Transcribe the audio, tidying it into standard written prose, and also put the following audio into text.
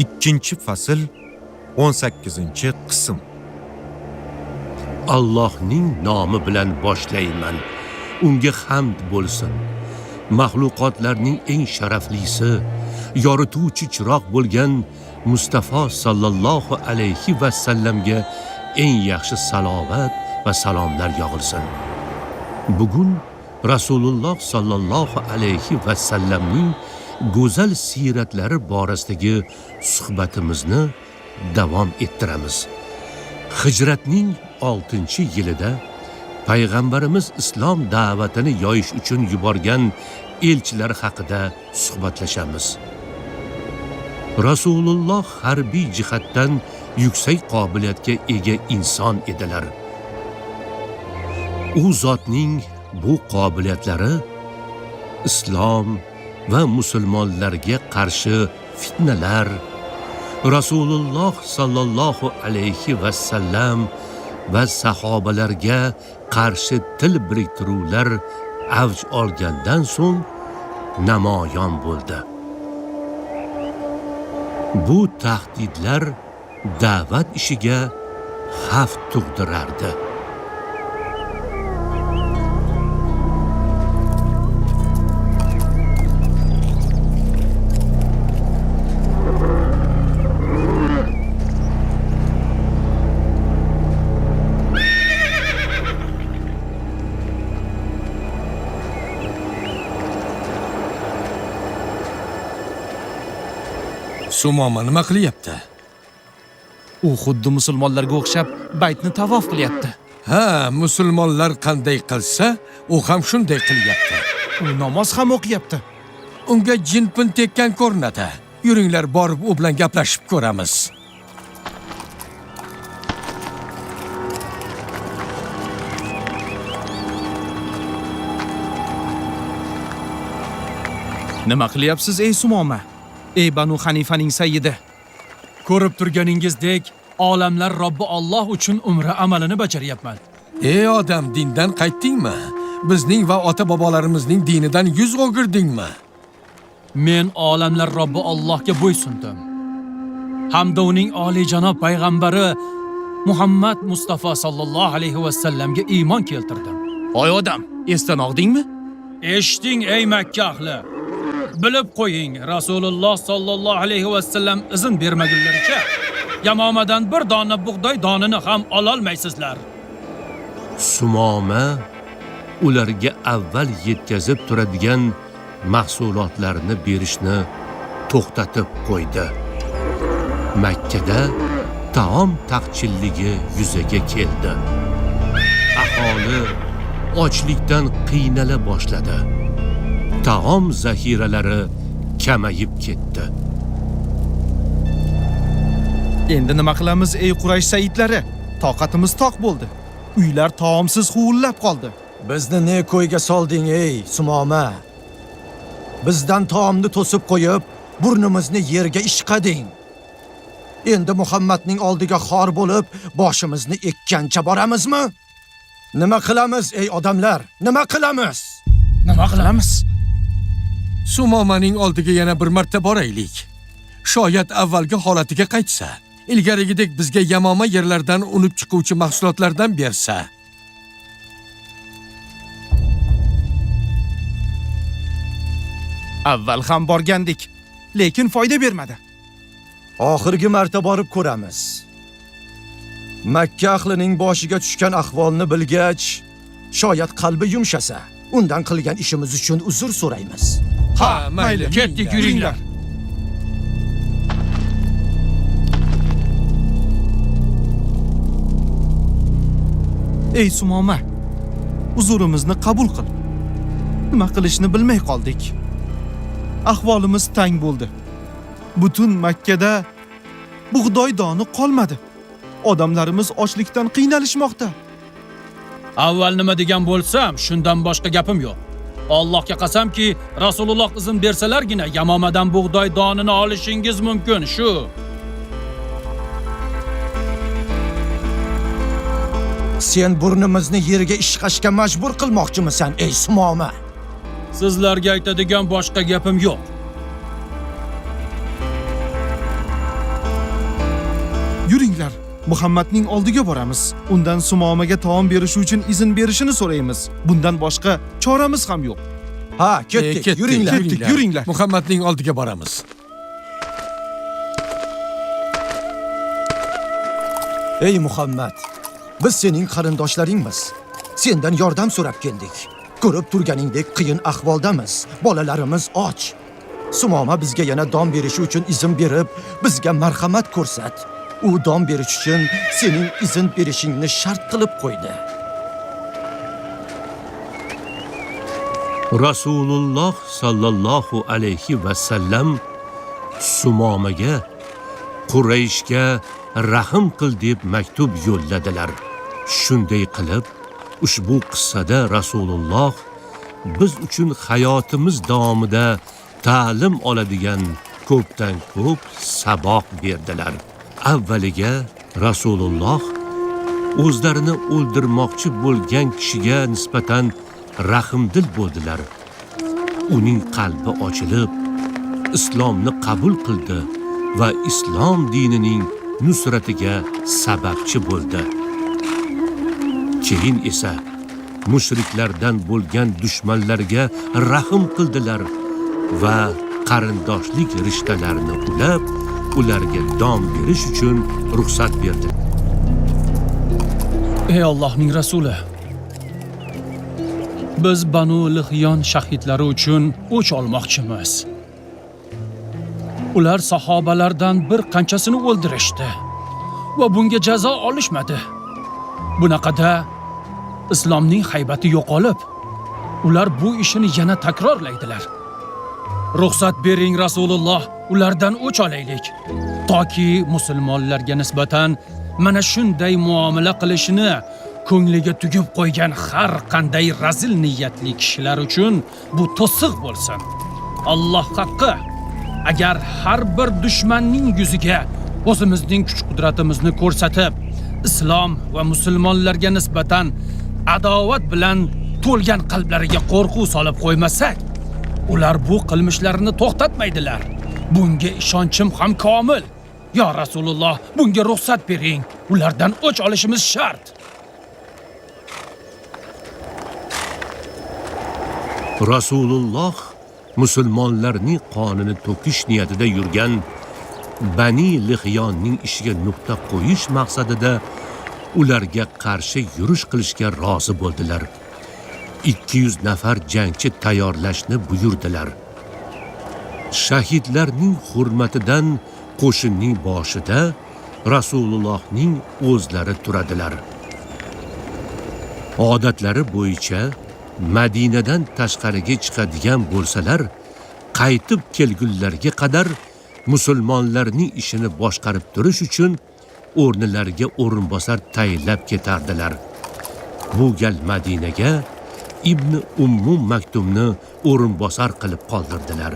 Ikkinchi fasl 18-qism. Allohning nomi bilan boshlayman. Unga hamd bo'lsin. Mahluqotlarning eng sharaflisi, yorituvchi chiroq bo'lgan Mustafa sallallohu alayhi va sallamga eng yaxshi salovat va salomlar yog'ilsin. Bugun Rasululloh sallallohu alayhi va sallamning go'zal siratlari borasidagi suhbatimizni davom ettiramiz. Hijratning 6-yilida payg'ambarimiz islom da'vatini yoyish uchun yuborgan elchilar haqida suhbatlashamiz. Rasululloh harbiy jihatdan yuksak qobiliyatga ega inson edilar. U zotning bu qobiliyatlari islom va musulmonlarga qarshi fitnalar, Rasululloh sallallohu alayhi va sallam va sahobalarga qarshi til biriktiruvlar avj olgandan so'ng namoyon bo'ldi. Bu tahdidlar da'vat ishiga xavf tug'dirardi. Sumoma nima qilyapti? U xuddi musulmonlarga o'xshab baytni tavof qilyapti. Ha, musulmonlar qanday qilsa, u ham shunday qilyapti. U namoz ham o'qiyapti. Unga jinpin tekkan ko'rinadi. Yuringlar borib u bilan gaplashib ko'ramiz. Nima qilyapsiz ey Sumoma? Ey Banu Hanifaning sayyidi. Ko'rib turganingizdek, olamlar Robbi Alloh uchun umra amalini bajaryapman. Ey odam, dindan qaytdingmi? Bizning va ota-bobolarimizning dinidan yuz o'girdingmi? Men olamlar Robbi Allohga bo'ysundim. Hamda uning oliyjanob payg'ambari Muhammad Mustafa sallallohu alayhi va sallamga iymon keltirdim. Oy odam, esdan og'dingmi? Eshiting ey Makka ahli. Bilib qo'ying, Rasululloh sallallohu alayhi va sallam izn bermagunlaricha Yamomadan bir dona bug'doy donini ham ola olmaysizlar. Sumoma ularga avval yetkazib turadigan mahsulotlarni berishni to'xtatib qo'ydi. Makkada taom taqchilligi yuzaga keldi. Aholi ochlikdan qiynala boshladi. Taom zahiralari kamayib ketdi. Endi nima qilamiz ey Quraysh sayyidlari? Toqatimiz toq bo'ldi. Uylar taomsiz huvillab qoldi. Bizni ne ko'yga solding ey Sumoma? Bizdan taomni to'sib qo'yib, burnimizni yerga ishqading. Endi Muhammadning oldiga xor bo'lib, boshimizni ekkancha boramizmi? Nima qilamiz ey odamlar? Nima qilamiz? Nima qilamiz? Sumomaning oldiga yana bir marta boraylik. Shoyat avvalgi holatiga qaytsa, ilgarigidek bizga Yamoma yerlardan unib chiquvchi mahsulotlardan bersa. Avval ham borgandik, lekin foyda bermadi. Oxirgi marta borib ko'ramiz. Makka ahlining boshiga tushgan ahvolni bilgach, shoyat qalbi yumshasa, undan qilgan ishimiz uchun uzr so'raymiz. Ha, mayli, ketdik, yuringlar. Ey Sumoma, uzurimizni qabul qil. Nima qilishni bilmay qoldik. Ahvolimiz tang bo'ldi. Butun Makkada bug'doy doni qolmadi. Odamlarimiz ochlikdan qiynalishmoqda. Avval nima degan bo'lsam, shundan boshqa gapim yo'q. Allohga qasamki, Rasululloh izn bersalargina Yamomadan bug'doy donini olishingiz mumkin, shu. Sen burnimizni yerga ishqashga majbur qilmoqchimisan ey Sumoma? Sizlarga aytadigan boshqa gapim yo'q. Yuringlar, Muhammadning oldiga boramiz. Undan Sumomaga taom berishi uchun izn berishini so'raymiz. Bundan boshqa choramiz ham yo'q. Ha, ketdik, yuringlar. yuringlar. Muhammadning oldiga boramiz. Ey Muhammad, biz sening qarindoshlaringmiz. Sendan yordam so'rab keldik. Ko'rib turganingdek qiyin ahvoldamiz. Bolalarimiz och. Sumoma bizga yana dom berishi uchun izn berib, bizga marhamat ko'rsat. U dom berish uchun sening izn berishingni shart qilib qo'ydi. Rasululloh sallallohu alayhi va sallam Sumomaga Qurayshga rahim qil deb maktub yo'lladilar. Shunday qilib, ushbu qissada Rasululloh biz uchun hayotimiz davomida ta'lim oladigan ko'pdan ko'p saboq berdilar. Avvaliga Rasululloh o'zlarini o'ldirmoqchi bo'lgan kishiga nisbatan rahmdil bo'ldilar. Uning qalbi ochilib, islomni qabul qildi va islom dinining nusratiga sababchi bo'ldi. Keyin esa mushriklardan bo'lgan dushmanlarga rahm qildilar va qarindoshlik rishtalarini ulab, ularga dom berish uchun ruxsat berdi. Ey Allohning rasuli, biz Banu Lihyon shahidlari uchun o'ch olmoqchimiz. Ular sahobalardan bir qanchasini o'ldirishdi va bunga jazo olishmadi. Bunaqada islomning haybati yo'qolib, ular bu ishini yana takrorlaydilar. Ruxsat bering Rasululloh, ulardan o'ch olaylik, toki musulmonlarga nisbatan mana shunday muomala qilishini ko'ngliga tugib qo'ygan har qanday razil niyatli kishilar uchun bu to'siq bo'lsin. Alloh haqqi, agar har bir dushmanning yuziga o'zimizning kuch-qudratimizni ko'rsatib, islom va musulmonlarga nisbatan adovat bilan to'lgan qalblariga qo'rquv solib qo'ymasak, ular bu qilmishlarini to'xtatmaydilar. Bunga ishonchim ham komil. Ya Rasululloh, bunga ruxsat bering. Ulardan o'ch olishimiz shart. Rasululloh musulmonlarning qonini to'kish niyatida yurgan Bani Lihyonning ishiga nuqta qo'yish maqsadida ularga qarshi yurish qilishga rozi bo'ldilar. 200 nafar jangchi tayyorlashni buyurdilar. Shahidlarning hurmatidan qo'shinning boshida Rasulullohning o'zlari turadilar. Odatlari bo'yicha Madinadan tashqariga chiqadigan bo'lsalar, qaytib kelgunlariga qadar musulmonlarning ishini boshqarib turish uchun o'rnilariga o'rinbosar tayinlab ketardilar. Bu gal Madinaga Ibn Ummu Maktumni o'rinbosar qilib qoldirdilar.